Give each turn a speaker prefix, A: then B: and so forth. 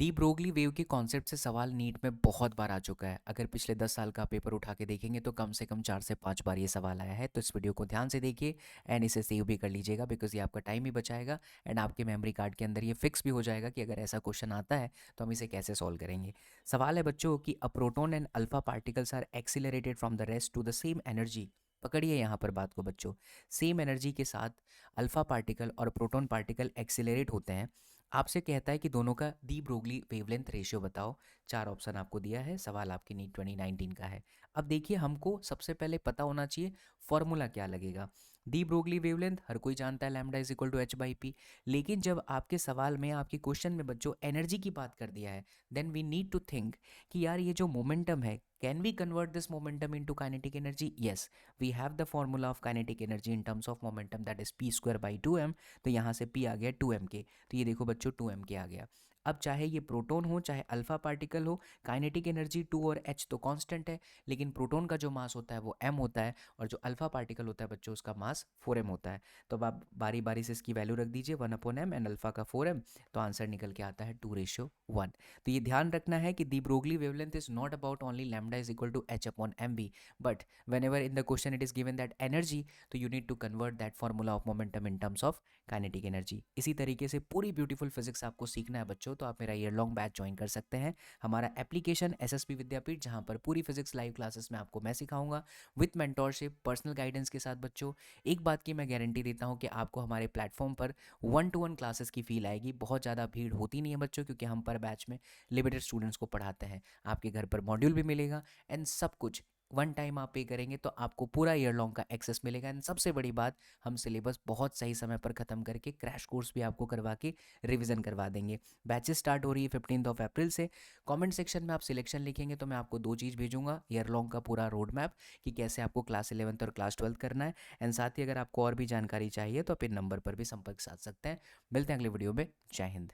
A: De Broglie wave के concept से सवाल नीट में बहुत बार आ चुका है। अगर पिछले 10 साल का पेपर उठा के देखेंगे तो कम से कम 4 से 5 बार ये सवाल आया है। तो इस वीडियो को ध्यान से देखिए एंड इसे सेव भी कर लीजिएगा, बिकॉज ये आपका टाइम भी बचाएगा एंड आपके मेमोरी कार्ड के अंदर ये फिक्स भी हो जाएगा कि अगर ऐसा क्वेश्चन आता है तो हम इसे कैसे सॉल्व करेंगे। सवाल है बच्चों कि a proton and alpha particles are accelerated from the rest to the same energy. पकड़िए यहाँ पर बात को बच्चों, सेम एनर्जी के साथ अल्फा पार्टिकल और प्रोटॉन पार्टिकल एक्सिलरेट होते हैं। आपसे कहता है कि दोनों का डी ब्रोगली वेवलेंथ रेशियो बताओ। 4 ऑप्शन आपको दिया है, सवाल आपके नीट 2019 का है। अब देखिए, हमको सबसे पहले पता होना चाहिए फॉर्मूला क्या लगेगा। डी ब्रोगली वेवलेंथ हर कोई जानता है, lambda is equal to H by P. लेकिन जब आपके सवाल में, आपके क्वेश्चन में बच्चों एनर्जी की बात कर दिया है, then we need to think कि यार ये जो मोमेंटम है, can we convert this momentum into kinetic energy? Yes, we have the formula of kinetic energy in terms of momentum, that is P square by 2m। तो यहाँ से p आ गया 2m के, तो ये देखो बच्चों 2m के आ गया। अब चाहे ये प्रोटॉन हो चाहे अल्फा पार्टिकल हो, काइनेटिक एनर्जी 2 और h तो कांस्टेंट है, लेकिन प्रोटॉन का जो मास होता है वो m होता है और जो अल्फा पार्टिकल होता है बच्चों उसका मास 4m होता है। तो अब आप बारी बारी से इसकी वैल्यू रख दीजिए, 1/m एंड अल्फा का 4m, तो आंसर निकल के आता है 2:1। तो ये ध्यान रखना है कि de Broglie wavelength is not about only lambda is equal to h upon mv, but whenever in the question it is given that energy, तो you need to convert that formula of momentum in terms of kinetic energy. इसी तरीके से पूरी beautiful physics आपको सीखना है बच्चों, तो आप मेरा ईयर लॉन्ग बैच ज्वाइन कर सकते हैं। हमारा एप्लीकेशन एसएसपी विद्यापीठ, जहां पर पूरी फिजिक्स लाइव क्लासेस में आपको मैं सिखाऊंगा विथ मेंटोरशिप, पर्सनल गाइडेंस के साथ। बच्चों एक बात की मैं गारंटी देता हूं कि आपको हमारे प्लेटफॉर्म पर 1-to-1 क्लासेस की फील आएगी। बहुत ज़्यादा भीड़ होती नहीं है बच्चों, क्योंकि हम पर बैच में लिमिटेड स्टूडेंट्स को पढ़ाते हैं। आपके घर पर मॉड्यूल भी मिलेगा एंड सब कुछ वन टाइम आप पे करेंगे तो आपको पूरा ईयर लॉन्ग का एक्सेस मिलेगा। एंड सबसे बड़ी बात, हम सिलेबस बहुत सही समय पर ख़त्म करके क्रैश कोर्स भी आपको करवा के रिवीजन करवा देंगे। बैचेस स्टार्ट हो रही है 15 अप्रैल से। कमेंट सेक्शन में आप सिलेक्शन लिखेंगे तो मैं आपको 2 चीज़ भेजूंगा, ईयर लॉन्ग का पूरा रोड मैप कि कैसे आपको क्लास 11th और क्लास 12th करना है। एंड साथ ही अगर आपको और भी जानकारी चाहिए तो आप इन नंबर पर भी संपर्क साध सकते हैं। मिलते हैं अगले वीडियो में। जय हिंद।